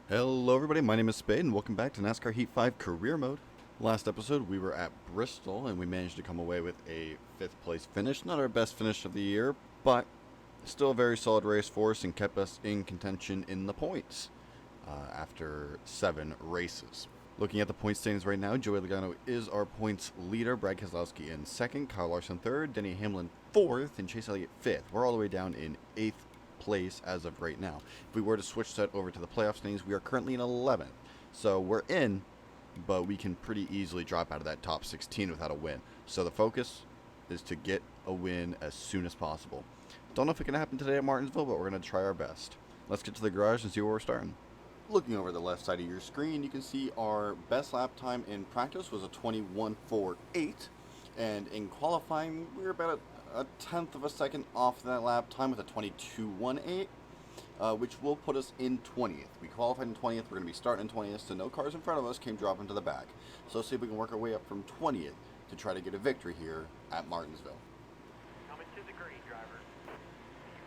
Hello everybody, my name is Spade and welcome back to NASCAR Heat 5 Career Mode. Last episode we were at Bristol and we managed to come away with a 5th place finish. Not our best finish of the year, but still a very solid race for us and kept us in contention in the points after 7 races. Looking at the point standings right now, Joey Logano is our points leader, Brad Keselowski in 2nd, Kyle Larson 3rd, Denny Hamlin 4th, and Chase Elliott 5th. We're all the way down in 8th place as of right now. If we were to switch that over to the playoff standings, we are currently in 11th. So we're in, but we can pretty easily drop out of that top 16 without a win. So the focus is to get a win as soon as possible. Don't know if it can happen today at Martinsville, but we're going to try our best. Let's get to the garage and see where we're starting. Looking over the left side of your screen, you can see our best lap time in practice was a 21.48, and in qualifying, we were about a tenth of a second off that lap time with a 22.18, which will put us in 20th. We qualified in 20th, we're going to be starting in 20th, so no cars in front of us came dropping to the back. So let's see if we can work our way up from 20th to try to get a victory here at Martinsville. Coming to the green, driver.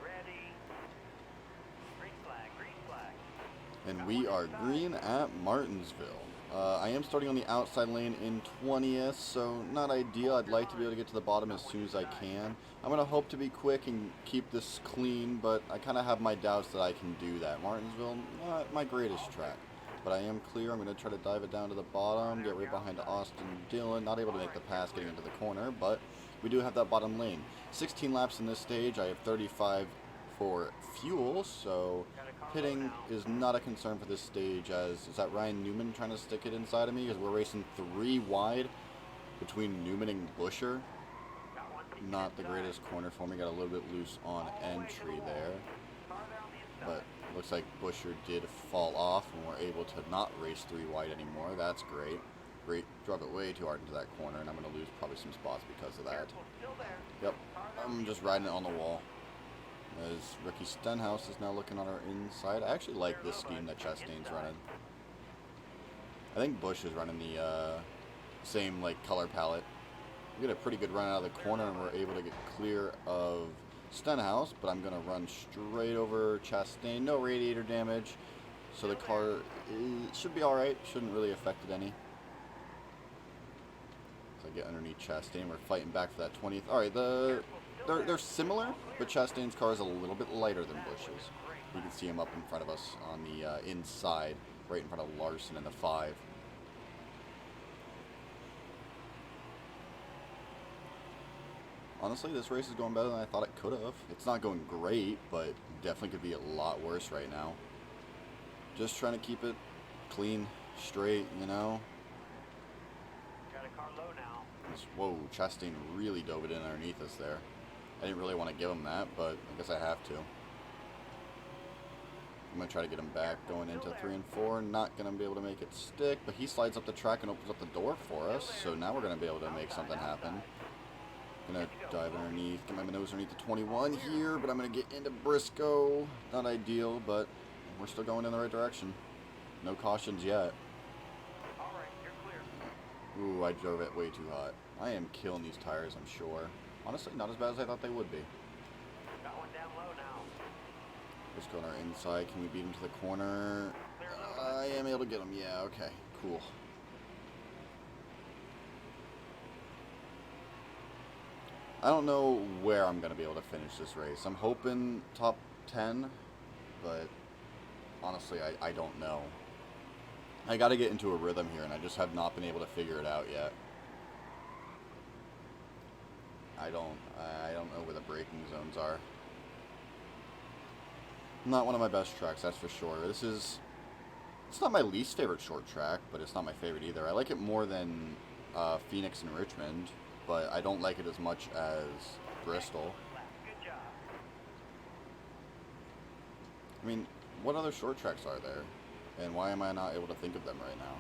Ready. Green flag, green flag. And we are green at Martinsville. I am starting on the outside lane in 20th, so not ideal. I'd like to be able to get to the bottom as soon as I can. I'm going to hope to be quick and keep this clean, but I kind of have my doubts that I can do that. Martinsville, not my greatest track, but I am clear. I'm going to try to dive it down to the bottom, get right behind Austin Dillon. Not able to make the pass getting into the corner, but we do have that bottom lane. 16 laps in this stage. I have 35 for fuel, so pitting is not a concern for this stage. As is that Ryan Newman trying to stick it inside of me, because we're racing 3 wide between Newman and Busher. Not the greatest corner for me. Got a little bit loose on entry there, but looks like Busher did fall off and we're able to not race 3 wide anymore. That's great. Drove it way too hard into that corner, and I'm going to lose probably some spots because of that. Yep, I'm just riding it on the wall. As Ricky Stenhouse is now looking on our inside. I actually like this scheme that Chastain's running. I think Bush is running the same color palette. We get a pretty good run out of the corner and we're able to get clear of Stenhouse, but I'm going to run straight over Chastain. No radiator damage, so the car should be alright. Shouldn't really affect it any. So I get underneath Chastain. We're fighting back for that 20th. Alright, they're similar, but Chastain's car is a little bit lighter than Bush's. You can see him up in front of us on the inside, right in front of Larson in the 5. Honestly, this race is going better than I thought it could have. It's not going great, but definitely could be a lot worse right now. Just trying to keep it clean, straight, you know. Got a car low now. Whoa, Chastain really dove it in underneath us there. I didn't really want to give him that, but I guess I have to. I'm going to try to get him back going into 3 and 4. Not going to be able to make it stick, but he slides up the track and opens up the door for us, so now we're going to be able to make something happen. Going to dive underneath, get my nose underneath the 21 here, but I'm going to get into Briscoe. Not ideal, but we're still going in the right direction. No cautions yet. All right, you're clear. Ooh, I drove it way too hot. I am killing these tires, I'm sure. Honestly, not as bad as I thought they would be. Got one down low now. Just go on our inside. Can we beat him to the corner? I am able to get him. Yeah, okay. Cool. I don't know where I'm going to be able to finish this race. I'm hoping top 10, but honestly, I don't know. I got to get into a rhythm here, and I just have not been able to figure it out yet. I don't know where the braking zones are. Not one of my best tracks, that's for sure. It's not my least favorite short track, but it's not my favorite either. I like it more than Phoenix and Richmond, but I don't like it as much as Bristol. Good job. I mean, what other short tracks are there? And why am I not able to think of them right now?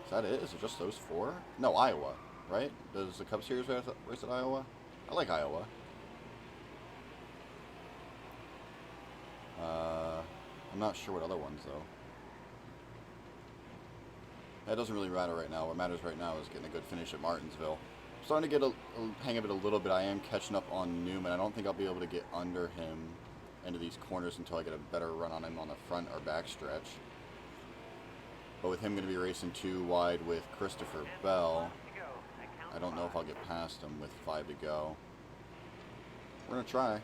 Is that it? Is it just those 4? No, Iowa. Right? Does the Cup Series race at Iowa? I like Iowa. I'm not sure what other ones, though. That doesn't really matter right now. What matters right now is getting a good finish at Martinsville. I'm starting to get a hang of it a little bit. I am catching up on Newman. I don't think I'll be able to get under him into these corners until I get a better run on him on the front or back stretch. But with him going to be racing 2 wide with Christopher Bell, I don't know if I'll get past him with 5 to go. We're going to try.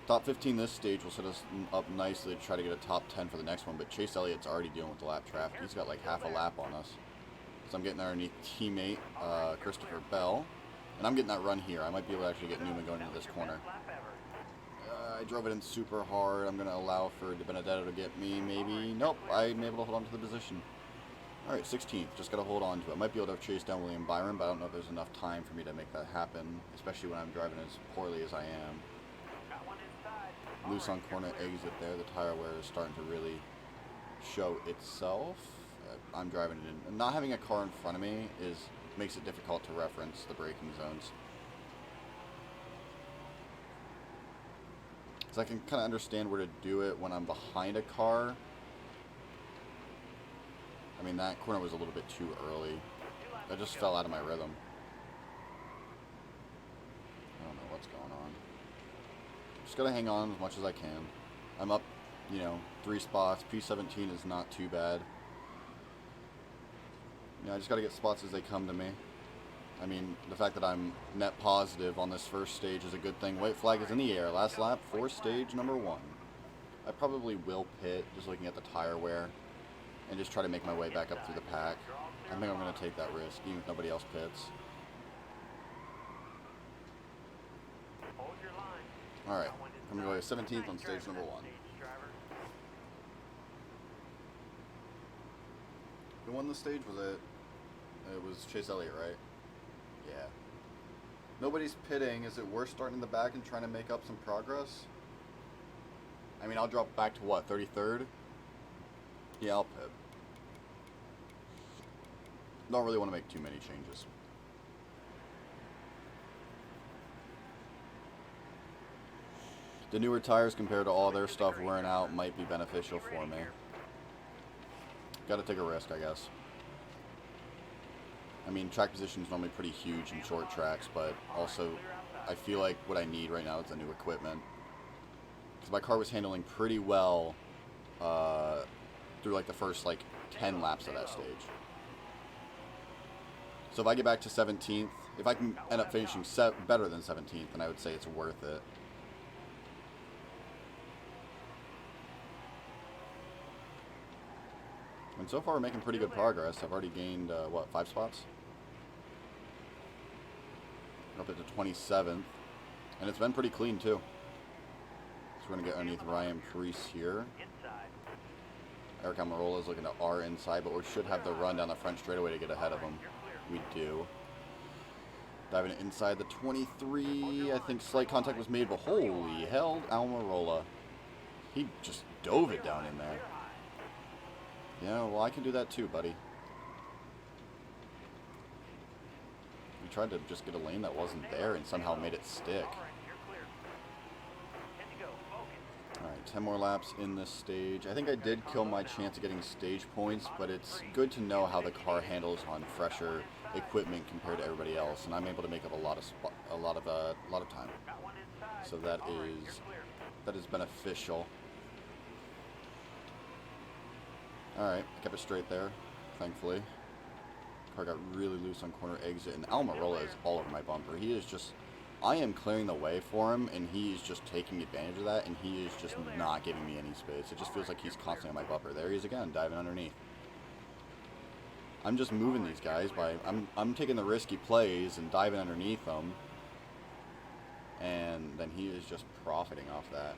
Top 15 this stage will set us up nicely to try to get a top 10 for the next one, but Chase Elliott's already dealing with the lap traffic. He's got like half a lap on us. So I'm getting there underneath teammate Christopher Bell, and I'm getting that run here. I might be able to actually get Newman going into this corner. I drove it in super hard. I'm going to allow for De Benedetto to get me, maybe. Nope, I'm able to hold on to the position. Alright, 16th. Just got to hold on to it. I might be able to chase down William Byron, but I don't know if there's enough time for me to make that happen, especially when I'm driving as poorly as I am. Loose on corner exit there. The tire wear is starting to really show itself. I'm driving it in. Not having a car in front of me makes it difficult to reference the braking zones. So I can kind of understand where to do it when I'm behind a car. I mean, that corner was a little bit too early. I just fell out of my rhythm. I don't know what's going on. Just gotta hang on as much as I can. I'm up, 3 spots. P17 is not too bad. I just gotta get spots as they come to me. I mean, the fact that I'm net positive on this first stage is a good thing. White flag is in the air. Last lap for stage number 1. I probably will pit, just looking at the tire wear, and just try to make my way back up through the pack. I think I'm going to take that risk, even if nobody else pits. Alright, I'm going to go 17th on stage number 1. Who won the stage? It was Chase Elliott, right? Yeah. Nobody's pitting. Is it worth starting in the back and trying to make up some progress? I mean, I'll drop back to what, 33rd? Yeah, I'll pit. Don't really want to make too many changes. The newer tires compared to all their stuff wearing out might be beneficial for me. Gotta take a risk, I guess. I mean, track position is normally pretty huge in short tracks, but also I feel like what I need right now is the new equipment. Because my car was handling pretty well through like the first 10 laps of that stage. So if I get back to 17th, if I can end up finishing better than 17th, then I would say it's worth it. And so far we're making pretty good progress. I've already gained, 5 spots? We're up to 27th. And it's been pretty clean, too. So we're going to get underneath Ryan Preece here. Eric Almirola is looking to R inside, but we should have the run down the front straightaway to get ahead of him. We do. Diving inside the 23. I think slight contact was made, but holy hell, Almirola. He just dove it down in there. Yeah, well, I can do that too, buddy. We tried to just get a lane that wasn't there and somehow made it stick. Alright, 10 more laps in this stage. I think I did kill my chance of getting stage points, but it's good to know how the car handles on fresher equipment compared to everybody else, and I'm able to make up a lot of time. So that is beneficial. Alright, I kept it straight there, thankfully. Car got really loose on corner exit, and Almirola is all over my bumper. He is just, I am clearing the way for him, and he is just taking advantage of that, and he is just not giving me any space. It just feels like he's constantly on my bumper. There he is again, diving underneath. I'm just moving these guys by, I'm taking the risky plays and diving underneath them, and then he is just profiting off that.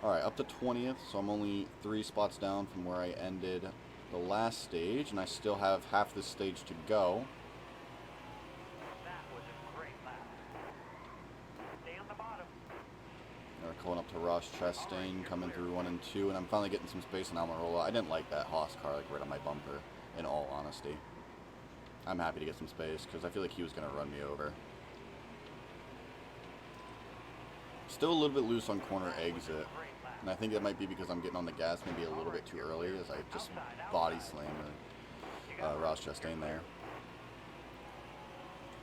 Alright, up to 20th, so I'm only 3 spots down from where I ended the last stage, and I still have half this stage to go. We're going up to Ross Chastain, coming through 1 and 2, and I'm finally getting some space on Almirola. I didn't like that Haas car right on my bumper, in all honesty. I'm happy to get some space, because I feel like he was going to run me over. Still a little bit loose on corner exit. And I think that might be because I'm getting on the gas maybe a little bit too early as I just body slammed Ross Chastain there.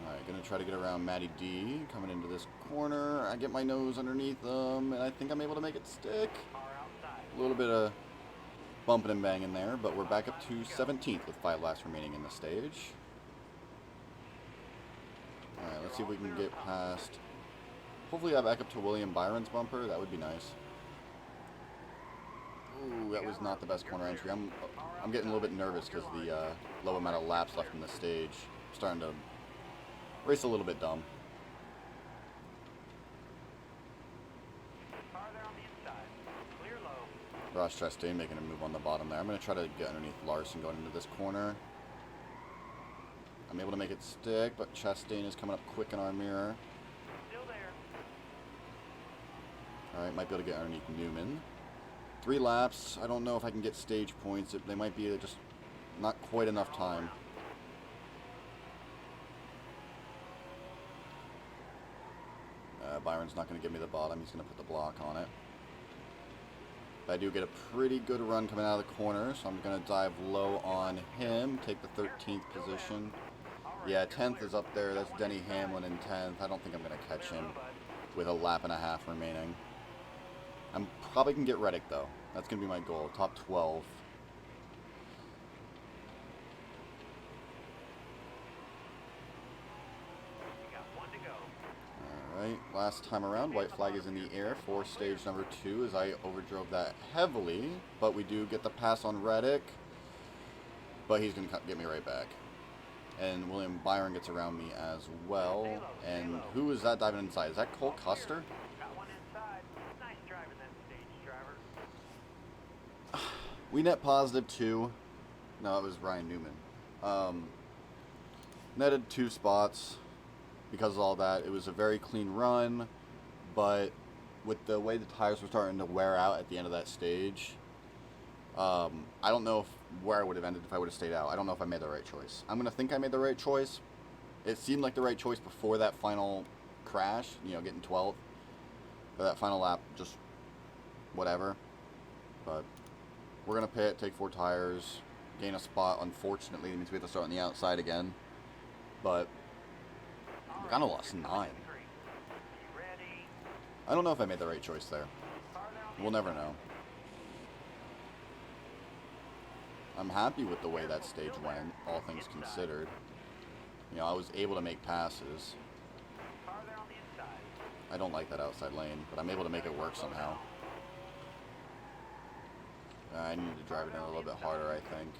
Alright, gonna try to get around Matty D. Coming into this corner. I get my nose underneath them, and I think I'm able to make it stick. A little bit of bumping and banging there, but we're back up to 17th with 5 laps remaining in the stage. Alright, let's see if we can get past... Hopefully I'm back up to William Byron's bumper. That would be nice. Ooh, that was not the best corner entry. I'm getting a little bit nervous because the low amount of laps left in the stage. I'm starting to race a little bit dumb. Ross Chastain making a move on the bottom there. I'm going to try to get underneath Larson going into this corner. I'm able to make it stick, but Chastain is coming up quick in our mirror. Still there. Alright, might be able to get underneath Newman. 3 laps. I don't know if I can get stage points. They might be just not quite enough time. Byron's not going to give me the bottom. He's going to put the block on it. But I do get a pretty good run coming out of the corner, so I'm going to dive low on him, take the 13th position. Yeah, 10th is up there. That's Denny Hamlin in 10th. I don't think I'm going to catch him with a lap and a half remaining. I'm probably going to get Reddick, though. That's going to be my goal, top 12. Alright, last time around, white flag is in the air for stage number 2 as I overdrove that heavily. But we do get the pass on Reddick. But he's going to get me right back. And William Byron gets around me as well. And who is that diving inside? Is that Cole Custer? Got one inside. Nice driving that stage, driver. We net positive 2. No, it was Ryan Newman. Netted 2 spots. Because of all that, it was a very clean run, but with the way the tires were starting to wear out at the end of that stage, I don't know where I would have ended if I would have stayed out. I don't know if I made the right choice. I'm going to think I made the right choice. It seemed like the right choice before that final crash, you know, getting 12th. Or that final lap, just whatever. But we're going to pit, take 4 tires, gain a spot. Unfortunately, it means we have to start on the outside again. But we kind of lost 9. I don't know if I made the right choice there. We'll never know. I'm happy with the way that stage went, all things considered. You know, I was able to make passes. I don't like that outside lane, but I'm able to make it work somehow. I need to drive it in a little bit harder, I think.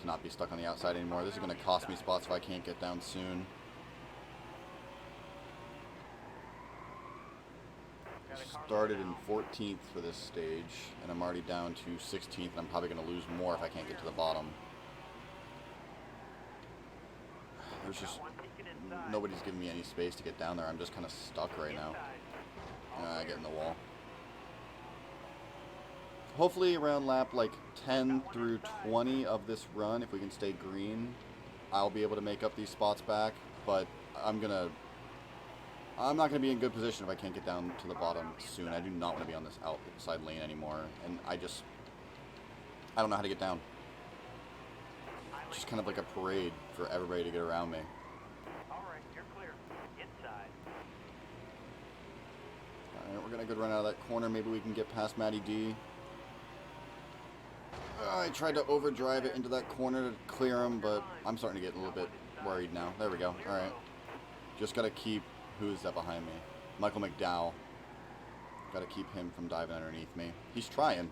To not be stuck on the outside anymore. This is going to cost me spots if I can't get down soon. Started in 14th for this stage, and I'm already down to 16th, and I'm probably going to lose more if I can't get to the bottom. There's just nobody's giving me any space to get down there. I'm just kind of stuck right now. I get in the wall. Hopefully around lap like 10 through 20 of this run, if we can stay green, I'll be able to make up these spots back, but I'm not going to be in good position if I can't get down to the bottom soon. I do not want to be on this outside lane anymore. And I don't know how to get down. It's just kind of like a parade for everybody to get around me. Alright, you're clear. Inside. Alright, we're going to go run out of that corner. Maybe we can get past Matty D. I tried to overdrive it into that corner to clear him, but I'm starting to get a little bit worried now. There we go. Alright. Just got to keep... Who is that behind me? Michael McDowell. Got to keep him from diving underneath me. He's trying.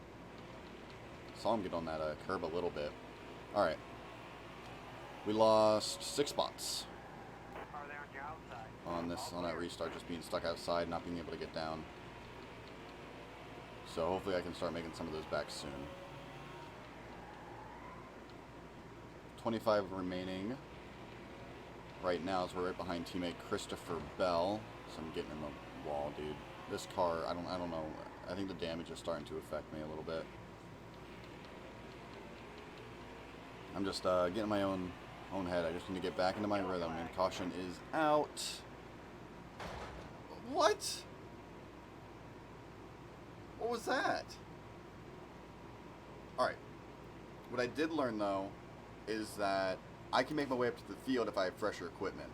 Saw him get on that curb a little bit. Alright. We lost 6 spots. On that restart, just being stuck outside, not being able to get down. So hopefully I can start making some of those back soon. 25 remaining. Right now, as we're right behind teammate Christopher Bell. So I'm getting in the wall, dude. This car, I don't know. I think the damage is starting to affect me a little bit. I'm just getting my own head. I just need to get back into my rhythm, and caution is out. What? What was that? Alright. What I did learn, though, is that I can make my way up to the field if I have fresher equipment.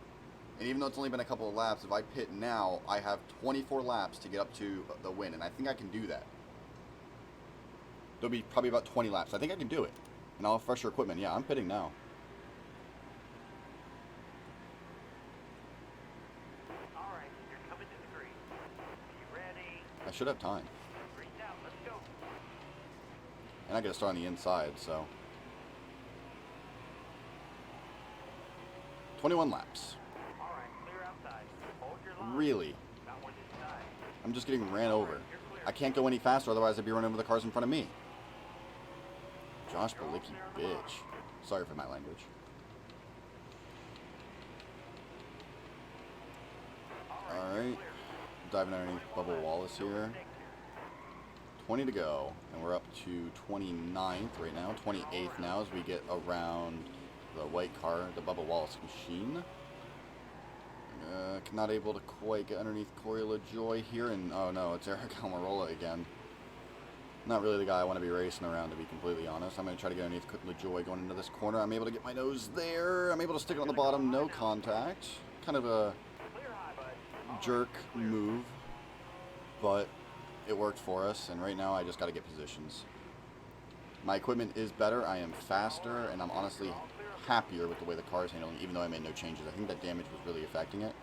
And even though it's only been a couple of laps, if I pit now, I have 24 laps to get up to the win, and I think I can do that. There'll be probably about 20 laps. I think I can do it. And I'll have fresher equipment. Yeah, I'm pitting now. All right, you're coming to the green. You ready? I should have time. Green's out. Let's go. And I got to start on the inside, so. 21 laps. All right, clear outside. Hold your line. Really? Got one inside. I'm just getting ran over. I can't go any faster, otherwise I'd be running over the cars in front of me. Josh Balicki, bitch. Sorry for my language. Alright. Diving underneath Bubba Wallace here. 20 to go. And we're up to 29th right now. 28th now as we get around the white car, the Bubba Wallace machine. Not able to quite get underneath Corey LaJoy here. And oh no, it's Eric Almirola again. Not really the guy I want to be racing around, to be completely honest. I'm going to try to get underneath LaJoy going into this corner. I'm able to get my nose there. I'm able to stick it on the bottom, no contact. Kind of a jerk move, but it worked for us, and right now I just got to get positions. My equipment is better, I am faster, and I'm honestly happier with the way the car is handling, even though I made no changes. I think that damage was really affecting it.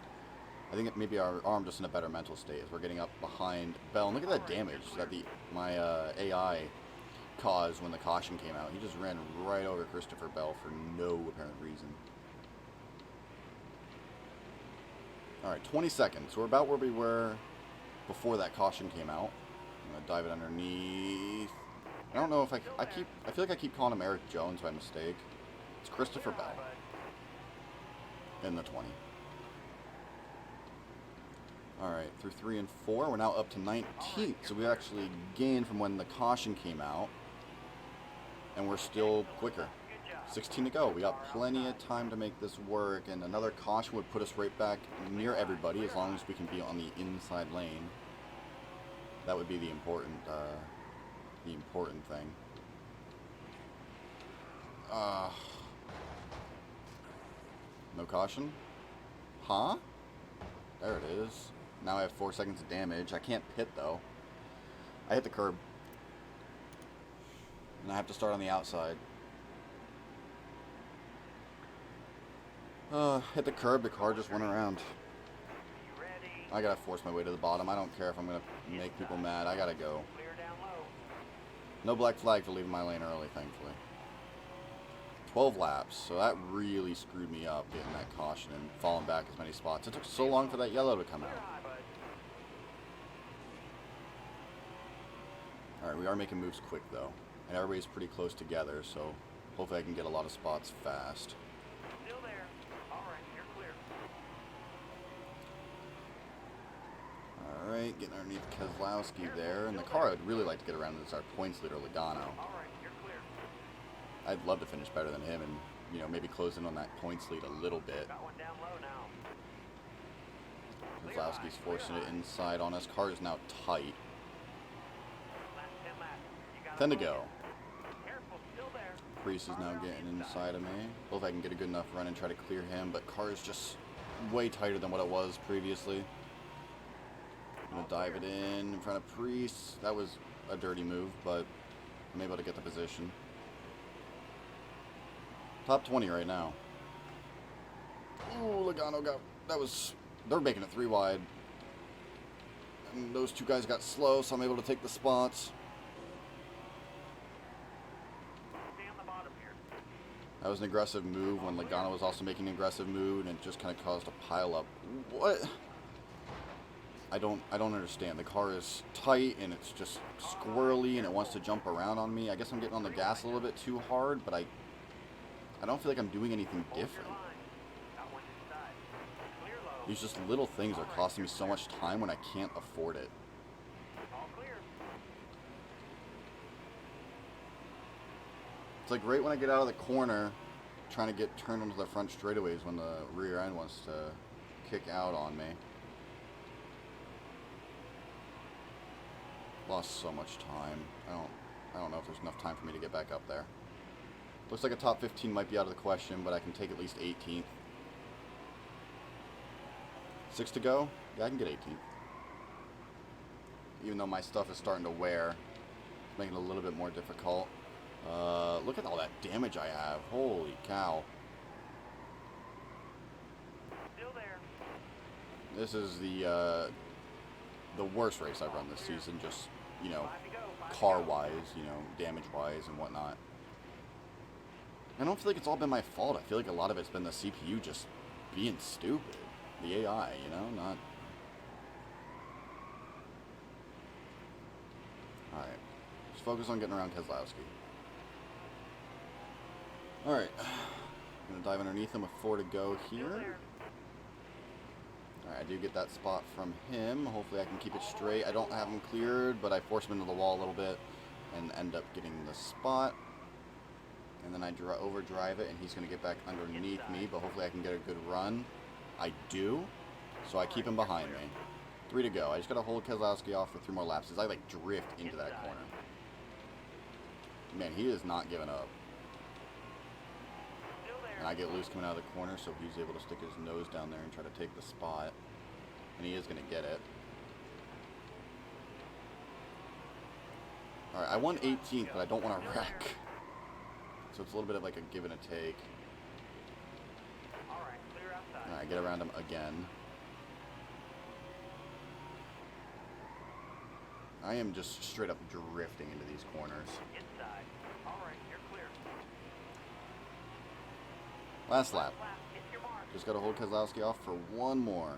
I think maybe our arm just in a better mental state as we're getting up behind Bell. And look at that damage that my AI caused when the caution came out. He just ran right over Christopher Bell for no apparent reason. Alright, 20 seconds. So we're about where we were before that caution came out. I'm going to dive it underneath. I don't know if I feel like I keep calling him Eric Jones by mistake. It's Christopher Bell. In the 20. Alright, through 3 and 4, we're now up to 19th, so we actually gained from when the caution came out, and we're still quicker. 16 to go. We got plenty of time to make this work, and another caution would put us right back near everybody as long as we can be on the inside lane. That would be the important thing. No caution? Huh? There it is. Now I have 4 seconds of damage. I can't pit though. I hit the curb. And I have to start on the outside. Hit the curb, the car just went around. I gotta force my way to the bottom. I don't care if I'm gonna make people mad. I gotta go. No black flag for leaving my lane early, thankfully. 12 laps, so that really screwed me up getting that caution and falling back as many spots. It took so long for that yellow to come out. Alright, we are making moves quick though. And everybody's pretty close together, so hopefully I can get a lot of spots fast. Still there. Alright, you're clear. Alright, getting underneath Keselowski there. And the car I'd really like to get around is our points leader, Logano. Alright, you're clear. I'd love to finish better than him and, you know, maybe close in on that points lead a little bit. Got one down low now. Keselowski's forcing it inside on us. Car is now tight. Last 10 laps. You got 10 to it. go. Careful, still there. Priest is now getting inside of me. Hope I can get a good enough run and try to clear him, but car is just way tighter than what it was previously. I'm gonna dive it in front of Priest. That was a dirty move, but I'm able to get the position. Top 20 right now. Ooh, Logano got... They're making it 3 wide. And those two guys got slow, so I'm able to take the spots. Stay on the bottom here. That was an aggressive move when Logano was also making an aggressive move, and it just kind of caused a pile up. What? I don't understand. The car is tight, and it's just squirrely, and it wants to jump around on me. I guess I'm getting on the gas a little bit too hard, but I don't feel like I'm doing anything different. Got one inside. Clear low. These just little things are costing me so much time when I can't afford it. All clear. It's like right when I get out of the corner, trying to get turned onto the front straightaways when the rear end wants to kick out on me. Lost so much time. I don't know if there's enough time for me to get back up there. Looks like a top 15 might be out of the question, but I can take at least 18th. 6 to go. Yeah, I can get 18th. Even though my stuff is starting to wear, it's making it a little bit more difficult. Look at all that damage I have. Holy cow. Still there. This is the worst race I've run this season, just, you know, 5 to go. 5 to go. car-wise, you know, damage-wise and whatnot. I don't feel like it's all been my fault. I feel like a lot of it's been the CPU just being stupid. The AI, you know, not... Alright. Just focus on getting around Keselowski. Alright. I'm going to dive underneath him with 4 to go Still here. there. Alright, I do get that spot from him. Hopefully I can keep it straight. I don't have him cleared, but I force him into the wall a little bit and end up getting the spot. And then I overdrive it, and he's going to get back underneath me, but hopefully I can get a good run. I do, so I keep him behind me. 3 to go. I just got to hold Keselowski off for 3 more laps as I, like, drift into that corner. Man, he is not giving up. Still there. And I get loose coming out of the corner, so he's able to stick his nose down there and try to take the spot. And he is going to get it. Alright, I won 18th, but I don't want to wreck. So it's a little bit of like a give and a take. All right, clear outside. Alright, get around him again. I am just straight up drifting into these corners. Inside. All right, you're clear. Last lap. Lap, hit your mark. Just got to hold Keselowski off for 1 more.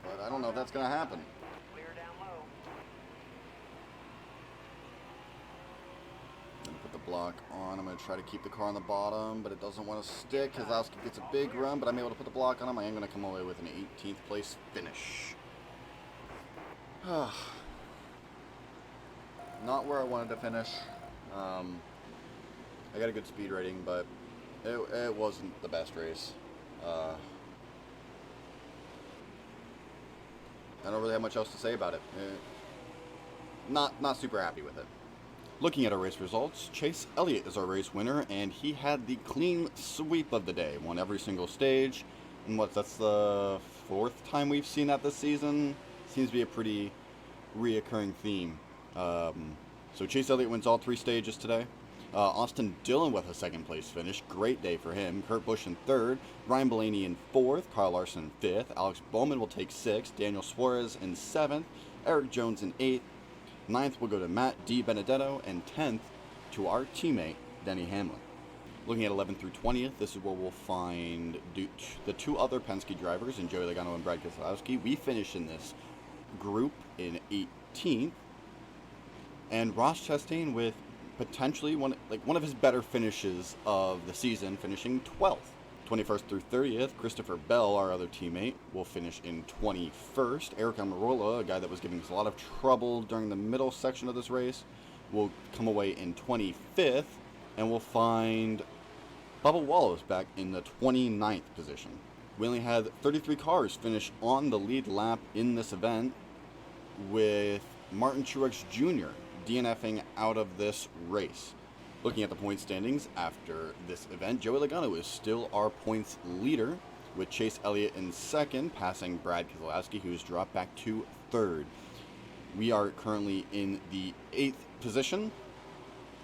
But I don't know if that's going to happen. Clear down low. I'm going to put the block on. I'm going to try to keep the car on the bottom, but it doesn't want to stick. Keselowski gets a big run, but I'm able to put the block on him. I am going to come away with an 18th place finish. Not where I wanted to finish. I got a good speed rating, but it wasn't the best race. I don't really have much else to say about it. Not super happy with it. Looking at our race results, Chase Elliott is our race winner, and he had the clean sweep of the day. Won every single stage, and that's the 4th time we've seen that this season. Seems to be a pretty reoccurring theme. So Chase Elliott wins all 3 stages today. Austin Dillon with a 2nd place finish. Great day for him. Kurt Busch in 3rd. Ryan Blaney in 4th. Kyle Larson in 5th. Alex Bowman will take 6th. Daniel Suarez in 7th. Eric Jones in 8th. 9th will go to Matt D. Benedetto. And 10th to our teammate, Denny Hamlin. Looking at 11th through 20th, this is where we'll find the 2 other Penske drivers, in Joey Logano and Brad Keselowski. We finish in this group in 18th. And Ross Chastain with potentially one of his better finishes of the season, finishing 12th. 21st through 30th, Christopher Bell, our other teammate, will finish in 21st. Eric Almirola, a guy that was giving us a lot of trouble during the middle section of this race, will come away in 25th. And we'll find Bubba Wallace back in the 29th position. We only had 33 cars finish on the lead lap in this event, with Martin Truex Jr. DNFing out of this race. Looking at the point standings after this event, Joey Logano is still our points leader, with Chase Elliott in 2nd, passing Brad Keselowski, who has dropped back to 3rd. We are currently in the 8th position,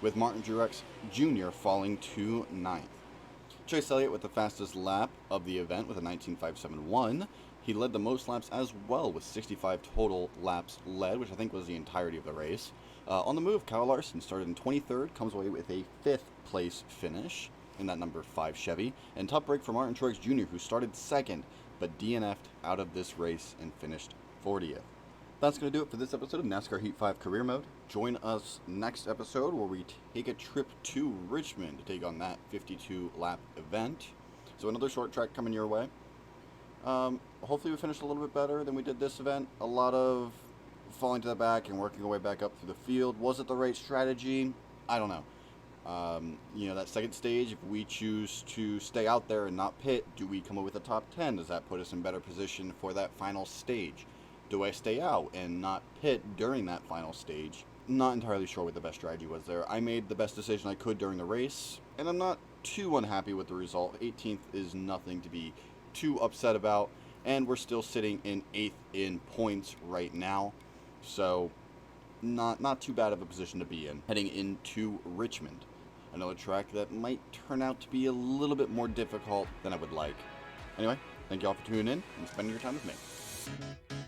with Martin Truex Jr. falling to 9th. Chase Elliott with the fastest lap of the event with a 19.571. He led the most laps as well, with 65 total laps led, which I think was the entirety of the race. On the move, Kyle Larson started in 23rd, comes away with a 5th place finish in that number 5 Chevy. And top break for Martin Truex Jr., who started 2nd, but DNF'd out of this race and finished 40th. That's going to do it for this episode of NASCAR Heat 5 Career Mode. Join us next episode where we take a trip to Richmond to take on that 52-lap event. So another short track coming your way. Hopefully we finish a little bit better than we did this event. A lot of falling to the back and working our way back up through the field. Was it the right strategy? I don't know. That 2nd stage, if we choose to stay out there and not pit, do we come up with a top 10? Does that put us in better position for that final stage? Do I stay out and not pit during that final stage? Not entirely sure what the best strategy was there. I made the best decision I could during the race, and I'm not too unhappy with the result. 18th is nothing to be too upset about. and we're still sitting in 8th in points right now. So not too bad of a position to be in. Heading into Richmond, another track that might turn out to be a little bit more difficult than I would like. Anyway, thank you all for tuning in and spending your time with me.